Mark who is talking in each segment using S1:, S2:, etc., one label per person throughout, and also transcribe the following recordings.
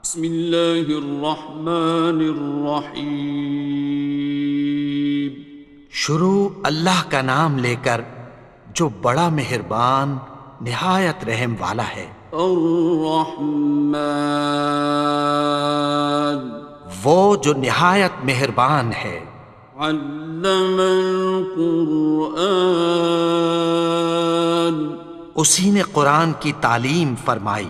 S1: بسم اللہ الرحمن الرحیم۔
S2: شروع اللہ کا نام لے کر جو بڑا مہربان نہایت رحم والا ہے۔
S1: الرحمن،
S2: وہ جو نہایت مہربان ہے۔
S1: علم القرآن،
S2: اسی نے قرآن کی تعلیم فرمائی۔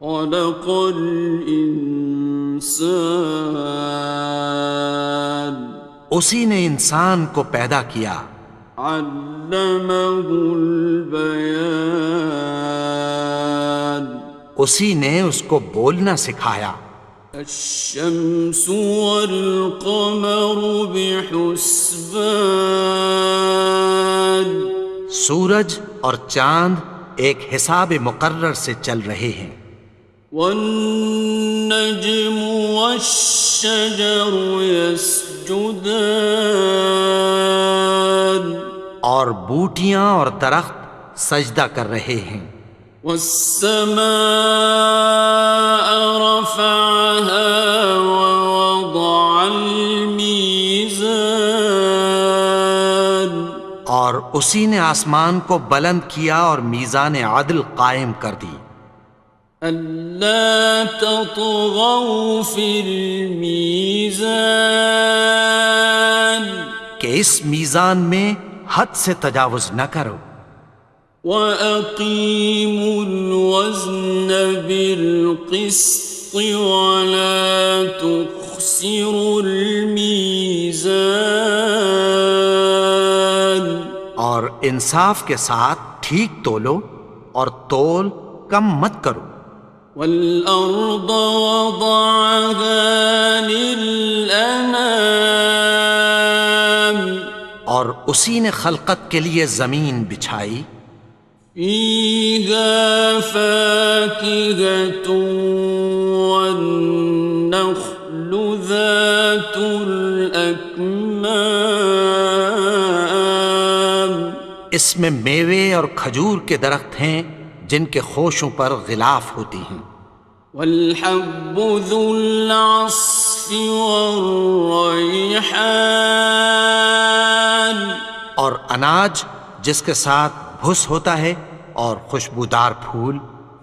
S1: خلق الانسان،
S2: اسی نے انسان کو پیدا کیا۔
S1: علمہ البیان،
S2: اسی نے اس کو بولنا سکھایا۔
S1: الشمس والقمر بحسبان،
S2: سورج اور چاند ایک حساب مقرر سے چل رہے ہیں۔
S1: والنجم والشجر يسجدان،
S2: اور بوٹیاں اور درخت سجدہ کر رہے ہیں۔
S1: والسماء رفعها ووضع الميزان،
S2: اور اسی نے آسمان کو بلند کیا اور میزان عدل قائم کر دی۔
S1: ألا تطغوا في الميزان،
S2: کہ اس میزان میں حد سے تجاوز نہ کرو۔
S1: وَأَقِيمُوا الْوَزْنَ بِالْقِسْطِ وَلَا تُخْسِرُوا الْمِيزَانَ،
S2: اور انصاف کے ساتھ ٹھیک تولو اور تول کم مت کرو۔
S1: وَالْأَرْضَ وَضَعَهَا لِلْأَنَامِ،
S2: اور اسی نے خلقت کے لیے زمین بچھائی۔
S1: فِيهَا فَاكِهَةٌ وَالنَّخْلُ ذَاتُ الْأَكْمَامِ،
S2: اس میں میوے اور کھجور کے درخت ہیں جن کے خوشوں پر غلاف ہوتی ہیں۔
S1: وَالْحَبُّ ذُو الْعَصْفِ وَالرَّيْحَانِ،
S2: اور اناج جس کے ساتھ بھس ہوتا ہے اور خوشبودار پھول۔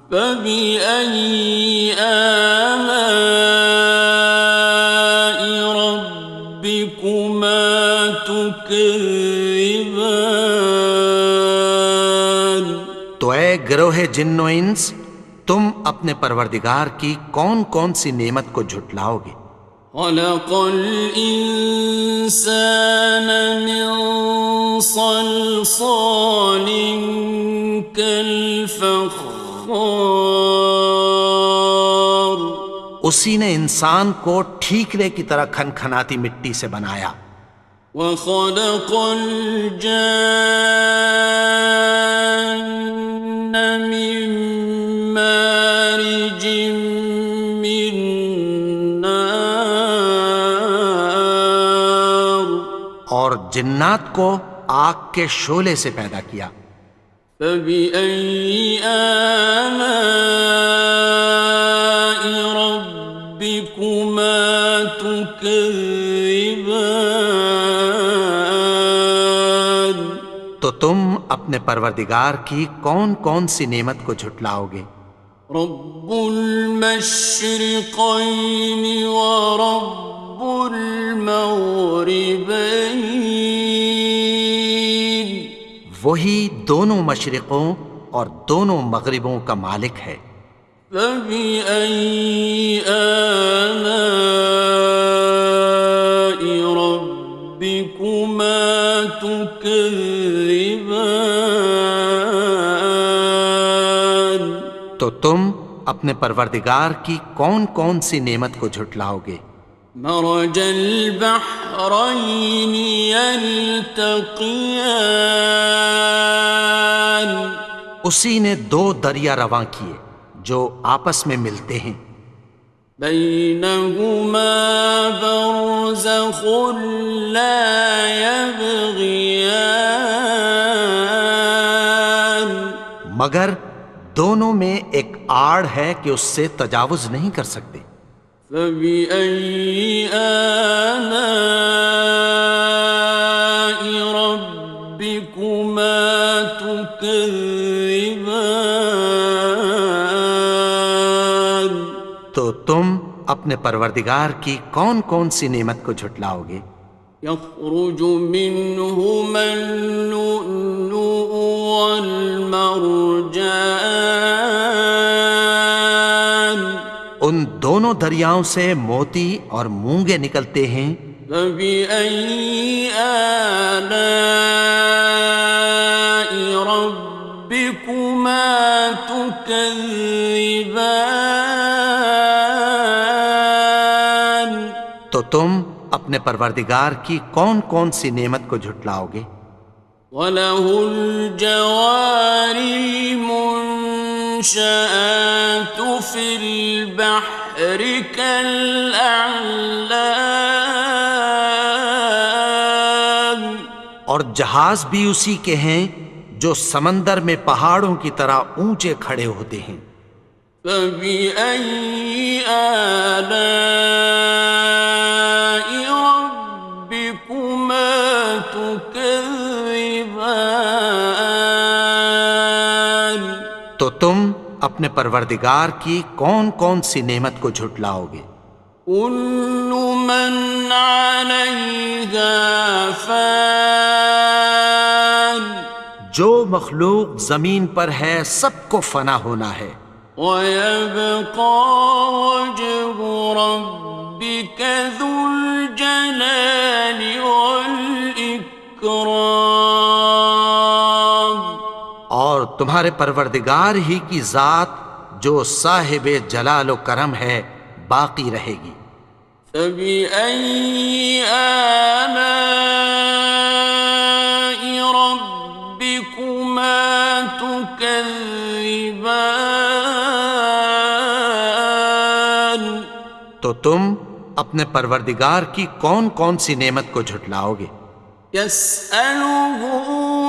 S1: فَبِأَيِّ آلَاءِ رَبِّكُمَا تُكَذِّبَانِ،
S2: تو اے گروہ جن و انس، تم اپنے پروردگار کی کون کون سی نعمت کو جھٹلاؤ گے؟
S1: خَلَقَ الْإِنسَانَ مِنْ صَلْصَالٍ كَالْفَخَّارِ،
S2: اسی نے انسان کو ٹھیکرے کی طرح کھنکھناتی مٹی سے بنایا۔
S1: وَخَلَقَ الْجَانَّ مِن مَّارِجٍ مِّن نَّارٍ،
S2: اور جنات کو آگ کے شعلے سے پیدا کیا۔
S1: فَبِأَيِّ آلَاءِ رَبِّكُمَا تُكَذِّبَانِ،
S2: تو تم اپنے پروردگار کی کون کون سی نعمت کو جھٹلاؤ گے؟
S1: رب المشرقین ورب المغربین،
S2: وہی دونوں مشرقوں اور دونوں مغربوں کا مالک ہے۔
S1: فَبِأَيِّ آلَاءِ رَبِّكُمَا تُكَذِّبَانِ،
S2: تو تم اپنے پروردگار کی کون کون سی نعمت کو جھٹلاؤ گے؟
S1: مرج البحرین یلتقیان،
S2: اسی نے دو دریا رواں کیے جو آپس میں ملتے ہیں۔
S1: بینہما برزخ لا یبغیان،
S2: مگر دونوں میں ایک آڑ ہے کہ اس سے تجاوز نہیں کر سکتے۔
S1: فبأي آلاء ربكما تكذبان؟
S2: تو تم اپنے پروردگار کی کون کون سی نعمت کو جھٹلاؤ گے؟
S1: يخرج منهما اللؤلؤ والمرجان
S2: ان دونوں دریاؤں سے موتی اور مونگے نکلتے ہیں۔
S1: فبأي آلاء ربكما تكذبان؟
S2: تو تم اپنے پروردگار کی کون کون سی نعمت کو جھٹلاؤ گے؟
S1: وَلَهُ الْجَوَارِ الْمُنشَآتُ فِي الْبَحْرِ كَالْأَعْلَامِ،
S2: اور جہاز بھی اسی کے ہیں جو سمندر میں پہاڑوں کی طرح اونچے کھڑے ہوتے ہیں۔
S1: فَبِأَيِّ آلَاءِ رَبِّكُمَا تُكَذِّبَانِ؟
S2: تو تم اپنے پروردگار کی کون کون سی نعمت کو جھٹلاؤ گے؟
S1: كُلُّ مَنْ عَلَيْهَا فَانٍ،
S2: جو مخلوق زمین پر ہے سب کو فنا ہونا ہے۔
S1: وَيَبْقَى وَجْهُ رَبِّكَ ذُو الْجَلَالِ وَالْإِكْرَامِ،
S2: اور تمہارے پروردگار ہی کی ذات جو صاحب جلال و کرم ہے باقی رہے گی۔
S1: فَبِأَيِّ آلَاءِ رَبِّكُمَا تُكَذِّبَانِ؟
S2: تو تم اپنے پروردگار کی کون کون سی نعمت کو جھٹلاؤ گے؟
S1: يَسْأَلُهُ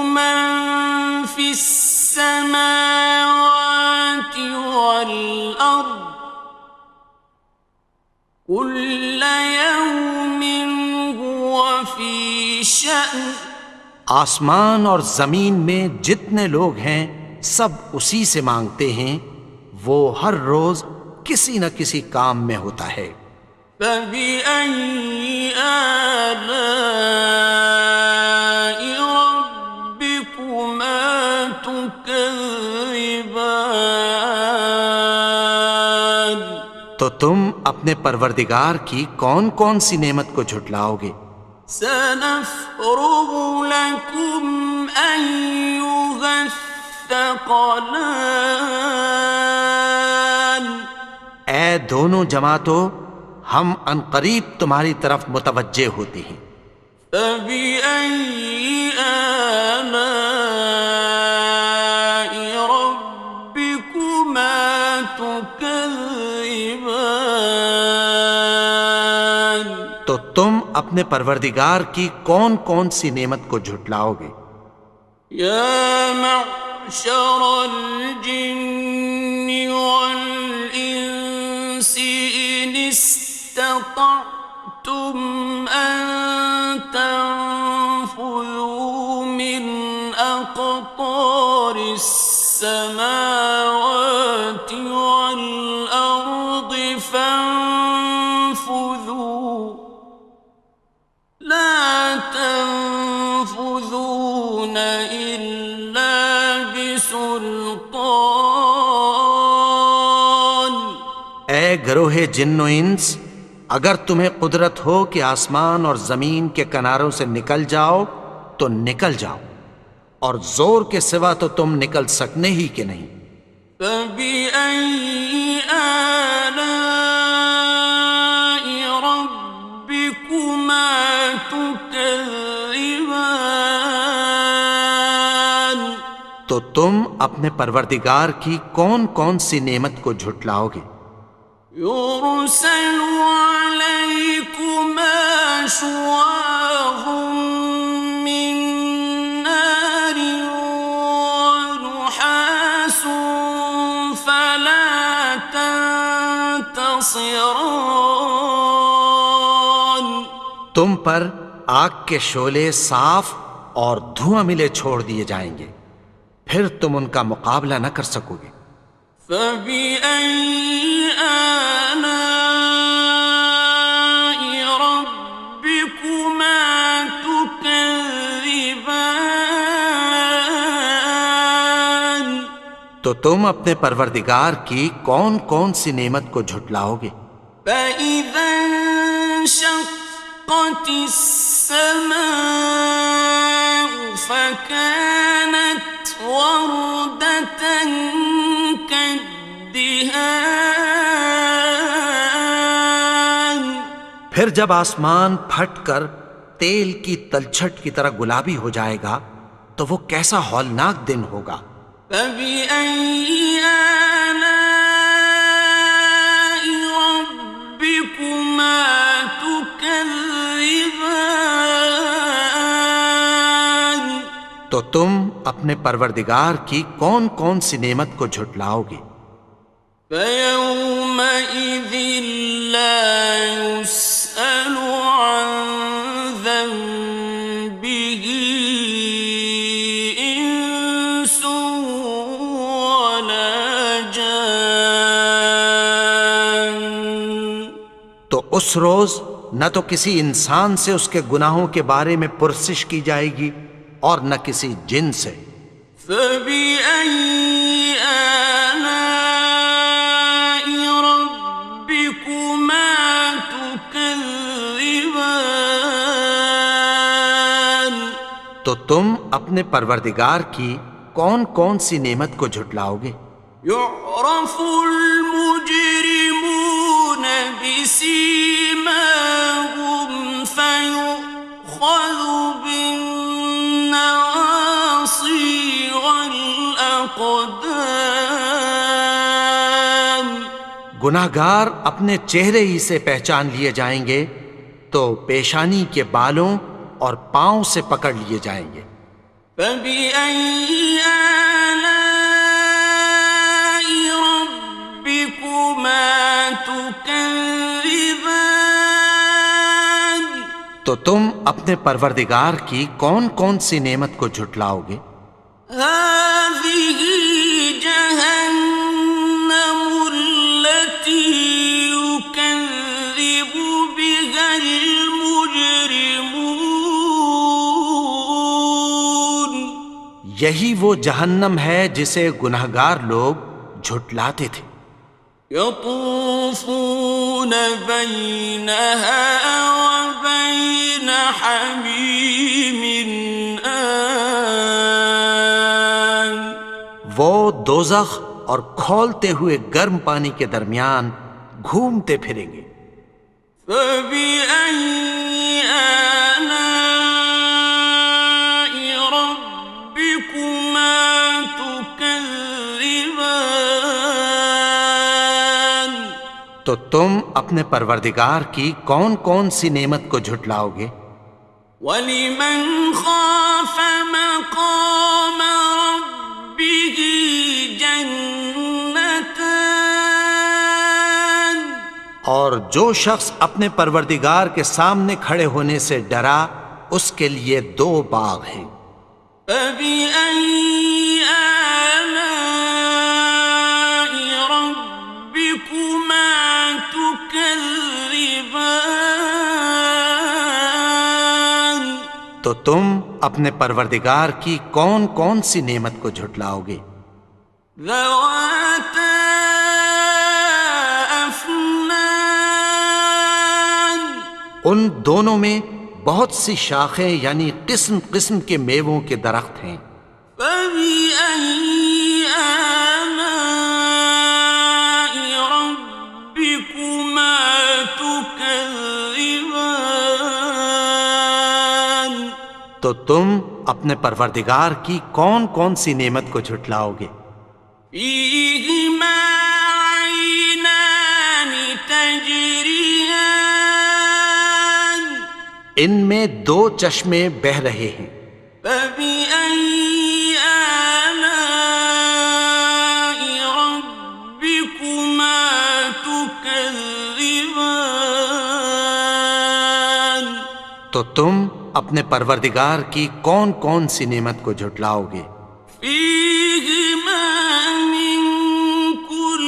S1: مَن فِي السَّمَاوَاتِ وَالْأَرْضِ كُلَّ يَوْمٍ هُوَ فِي شَأْنٍ،
S2: آسمان اور زمین میں جتنے لوگ ہیں سب اسی سے مانگتے ہیں، وہ ہر روز کسی نہ کسی کام میں ہوتا ہے۔
S1: فَبِأَيِّ آلَاءِ رَبِّكُمَا تُكَذِّبَانِ؟
S2: تو تم اپنے پروردگار کی کون کون سی نعمت کو جھٹلاؤ گے؟
S1: سَنَفْرُغُ لَكُمْ أَيُّهَ الثَّقَلَانِ؟
S2: اے دونوں جماعتوں، ہم عنقریب تمہاری طرف متوجہ ہوتے ہیں۔
S1: فَبِأَيِّ آلَاءِ رَبِّكُمَا تُكَذِّبَانِ؟
S2: تو تم اپنے پروردگار کی کون کون سی نعمت کو جھٹلاؤ گے؟
S1: يَا مَعْشَرَ الْجِنِّ وَالْإِنسِ إِنِ اسْتَطَعْتُمْ أَن تَنفُذُوا مِنْ أَقْطَارِ السَّمَاوَاتِ وَالْأَرْضِ فَانفُذُوا لَا تَنفُذُونَ إِلَّا بِسُلْطَانٍ۔
S2: اے گروہ جن و انس، اگر تمہیں قدرت ہو کہ آسمان اور زمین کے کناروں سے نکل جاؤ تو نکل جاؤ، اور زور کے سوا تو تم نکل سکنے ہی کہ نہیں۔
S1: فَبِأَيِّ آلَاءِ رَبِّكُمَا تُكَذِّبَانِ؟
S2: تو تم اپنے پروردگار کی کون کون سی نعمت کو جھٹلاؤ گے؟
S1: يُرْسَلُ عَلَيْكُمَا شُوَاظٌ مِّن نَّارٍ وَنُحَاسٌ حصران
S2: تم پر آگ کے شعلے صاف اور دھواں ملے چھوڑ دیے جائیں گے، پھر تم ان کا مقابلہ نہ کر سکو گے۔
S1: فبأي آلاء ربكما تكذبان
S2: تو تم اپنے پروردگار کی کون کون سی نعمت کو جھٹلاؤ گے؟
S1: فإذا انشقت السماء فكانت وردة كالدهان
S2: پھر جب آسمان پھٹ کر تیل کی تلچھٹ کی طرح گلابی ہو جائے گا تو وہ کیسا ہولناک دن ہوگا۔
S1: فبأي آلاء ربكما تكذبان
S2: تو تم اپنے پروردگار کی کون کون سی نعمت کو جھٹلاؤ گے؟
S1: فيومئذ لا يسأل عن ذنبه إنس ولا جان
S2: تو اس روز نہ تو کسی انسان سے اس کے گناہوں کے بارے میں پرسش کی جائے گی اور نہ کسی جن سے۔
S1: فبأي آلاء ربكما تكذبان
S2: تو تم اپنے پروردگار کی کون کون سی نعمت کو جھٹلاؤ گے؟
S1: يعرف المجرمون بسيماهم فيؤخذ بالنواصي والأقدام
S2: گناہگار اپنے چہرے ہی سے پہچان لیے جائیں گے تو پیشانی کے بالوں اور پاؤں سے پکڑ لیے جائیں گے۔
S1: فبأي آلاء ربكما تكذبان
S2: تو تم اپنے پروردگار کی کون کون سی نعمت کو جھٹلاؤ گے؟
S1: هذه جهنم التي يكذب بها المجرمون
S2: یہی وہ جہنم ہے جسے گناہگار لوگ جھٹلاتے تھے۔
S1: يطوفون بينها وبين حميم آن
S2: وہ دوزخ اور کھولتے ہوئے گرم پانی کے درمیان گھومتے پھریں گے۔
S1: فبأي آلاء ربكما تكذبان
S2: تو تم اپنے پروردگار کی کون کون سی نعمت کو جھٹلاؤ گے؟
S1: وَلِمَنْ خَافَ مَقَامَ رَبِّهِ جَنَّتَانِ
S2: اور جو شخص اپنے پروردگار کے سامنے کھڑے ہونے سے ڈرا اس کے لیے دو باغ ہیں۔
S1: فَبِأَيِّ آلَاءِ رَبِّكُمَا تُكَذِّبَانِ
S2: تو تم اپنے پروردگار کی کون کون سی نعمت کو جھٹلاؤ گے؟
S1: ذَوَاتَا أَفْنَانٍ
S2: ان دونوں میں بہت سی شاخیں یعنی قسم قسم کے میووں کے درخت ہیں۔
S1: فَبِأَيِّ آلَاءِ رَبِّكُمَا تُكَذِّبَانِ
S2: تو تم اپنے پروردگار کی کون کون سی نعمت کو جھٹلاؤ گے؟
S1: فِيهِمَا عَيْنَانِ تَجْرِيَانِ
S2: ان میں دو چشمے بہہ رہے ہیں۔
S1: فَبِأَيِّ آلَاءِ رَبِّكُمَا تُكَذِّبَانِ
S2: تو تم اپنے پروردگار کی کون کون سی نعمت کو جھٹلاؤ گے؟
S1: فيهما من كل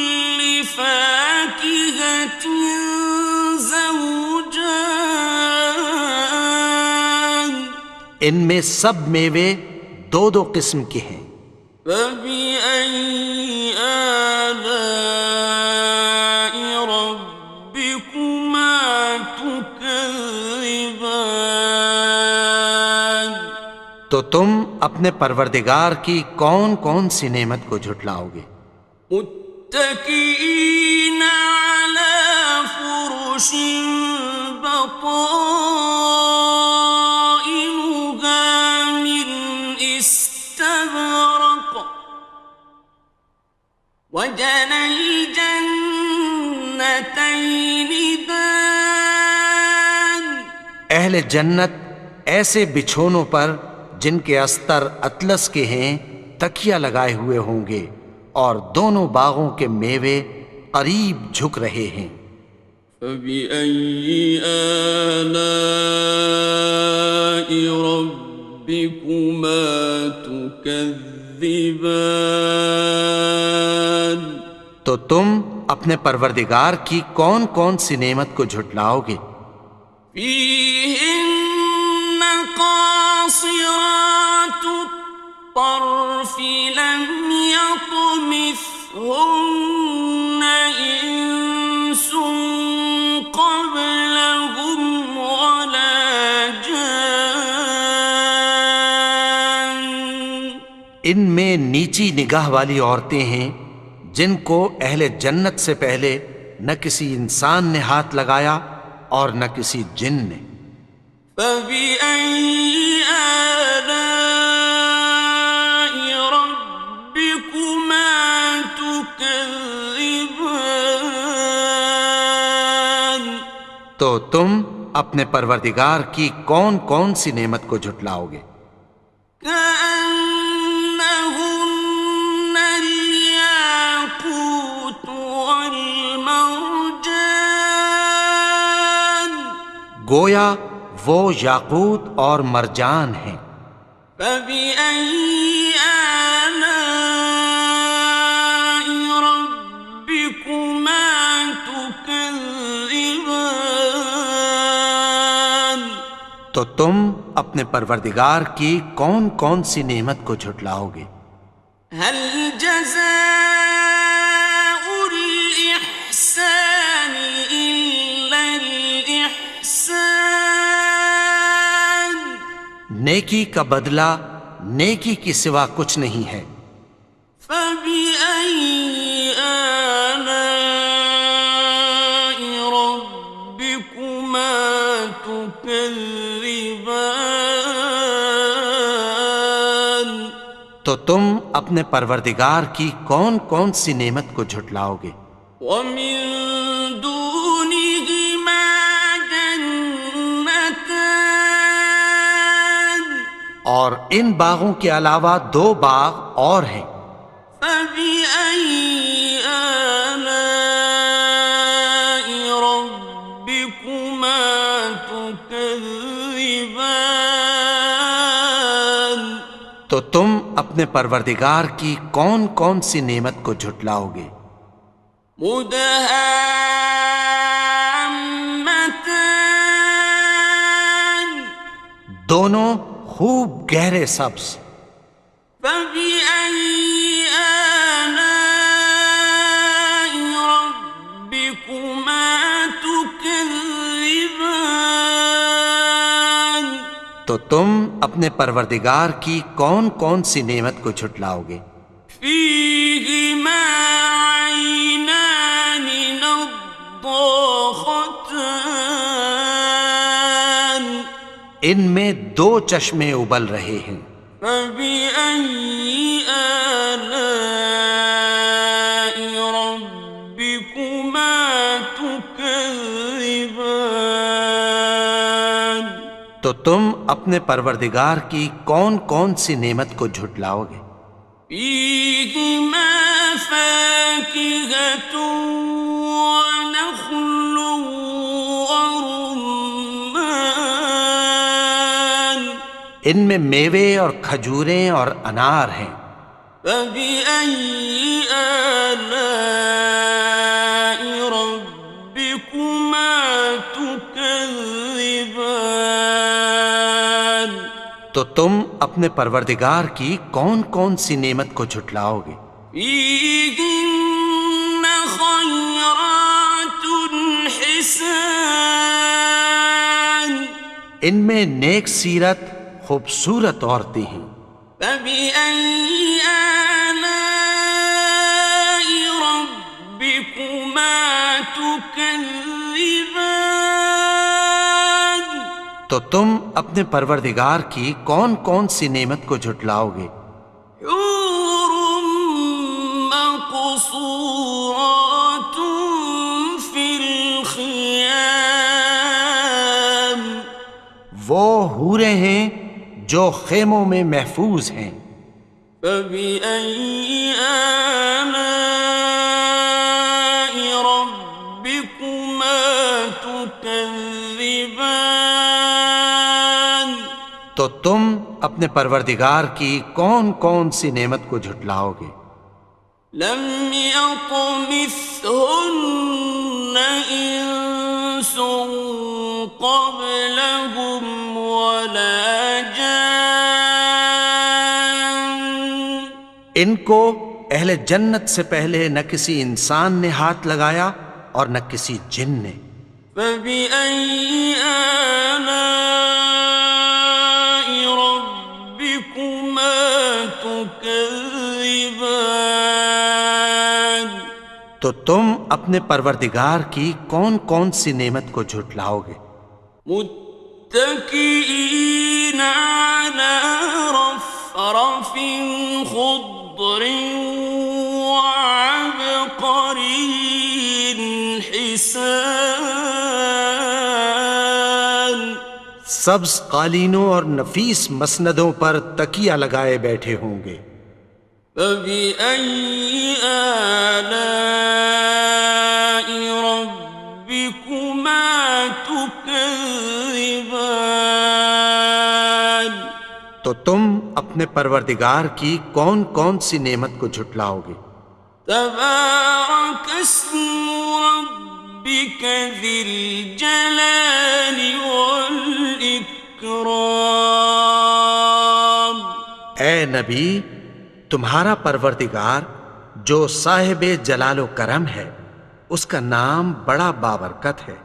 S1: فاكهة زوجان
S2: ان میں سب میوے دو دو قسم کے ہیں۔
S1: فبأي آلاء ربكما تكذبان
S2: تو تم اپنے پروردگار کی کون کون سی نعمت کو جھٹلاؤ گے؟
S1: متكئين على فرش بطائنها من استبرق وجنى الجنتين دان
S2: اہل جنت ایسے بچھونوں پر جن کے استر اطلس کے ہیں تکیہ لگائے ہوئے ہوں گے، اور دونوں باغوں کے میوے قریب جھک رہے ہیں۔
S1: فبأي آلاء ربكما تكذبان
S2: تو تم اپنے پروردگار کی کون کون سی نعمت کو جھٹلاؤ گے؟
S1: فيهن قاصرات الطرف لم يطمثهن إنس قبلهم ولا جان
S2: ان میں نیچی نگاہ والی عورتیں ہیں جن کو اہل جنت سے پہلے نہ کسی انسان نے ہاتھ لگایا اور نہ کسی جن نے۔
S1: فبأي آلاء ربكما تكذبان
S2: تو تم اپنے پروردگار کی کون کون سی نعمت کو جھٹلاؤ گے؟
S1: كأنهن الياقوت والمرجان
S2: گویا وہ یاقوت اور مرجان ہیں۔
S1: فبأي آلاء ربكما تكذبان
S2: تو تم اپنے پروردگار کی کون کون سی نعمت کو جھٹلاؤ گے؟
S1: هل جزاء الإحسان إلا الإحسان
S2: نیکی کا بدلہ نیکی کی سوا کچھ نہیں ہے۔
S1: فبأي آلاء ربكما تكذبان
S2: تو تم اپنے پروردگار کی کون کون سی نعمت کو جھٹلاؤ گے؟
S1: ومن دونهما جنتان
S2: اور ان باغوں کے علاوہ دو باغ اور ہیں۔
S1: فبأي آلاء ربكما تكذبان
S2: تو تم اپنے پروردگار کی کون کون سی نعمت کو جھٹلاؤ گے؟
S1: مدهامتان
S2: دونوں خوب گہرے سبز۔
S1: فبأي آلاء ربكما تكذبان
S2: تو تم اپنے پروردگار کی کون کون سی نعمت کو جھٹلاؤ گے؟
S1: فيهما عينان نضاختان
S2: ان میں دو چشمے ابل رہے ہیں۔
S1: فبأي آلاء ربكما تكذبان
S2: تو تم اپنے پروردگار کی کون کون سی نعمت کو جھٹلاؤ گے؟
S1: فيهما فاكهة ونخل ورمان
S2: ان میں میوے اور کھجوریں اور انار ہیں۔
S1: فبأي آلاء ربكما تكذبان؟
S2: تو تم اپنے پروردگار کی کون کون سی نعمت کو جھٹلاؤ گے؟
S1: فيهن خيرات حسان،
S2: ان میں نیک سیرت خوبصورت عورتیں ہیں۔
S1: فبأي آلاء ربكما تكذبان؟
S2: تو تم اپنے پروردگار کی کون کون سی نعمت کو جھٹلاؤ گے؟
S1: حور مقصورات في الخيام،
S2: وہ حوریں ہیں جو خیموں میں محفوظ ہیں۔
S1: فبأي آلاء ربكما تكذبان؟
S2: تو تم اپنے پروردگار کی کون کون سی نعمت کو جھٹلاؤ گے؟
S1: لم يطمثهن إنس قبلهم ولا جان،
S2: ان کو اہل جنت سے پہلے نہ کسی انسان نے ہاتھ لگایا اور نہ کسی جن نے۔
S1: فبأي آلاء ربكما تكذبان؟
S2: تو تم اپنے پروردگار کی کون کون سی نعمت کو جھٹلاؤ گے؟
S1: متكئين على رفرف خضر وعبقري حسان،
S2: سبز قالینوں اور نفیس مسندوں پر تکیہ لگائے بیٹھے ہوں گے۔
S1: فبأي آلاء ربكما تكذبان؟
S2: تو تم اپنے پروردگار کی کون کون سی نعمت کو جھٹلاؤ گے؟
S1: تبارك اسم ربك ذي الجلال والإكرام۔
S2: اے نبی، تمہارا پروردگار جو صاحب جلال و کرم ہے، اس کا نام بڑا بابرکت ہے۔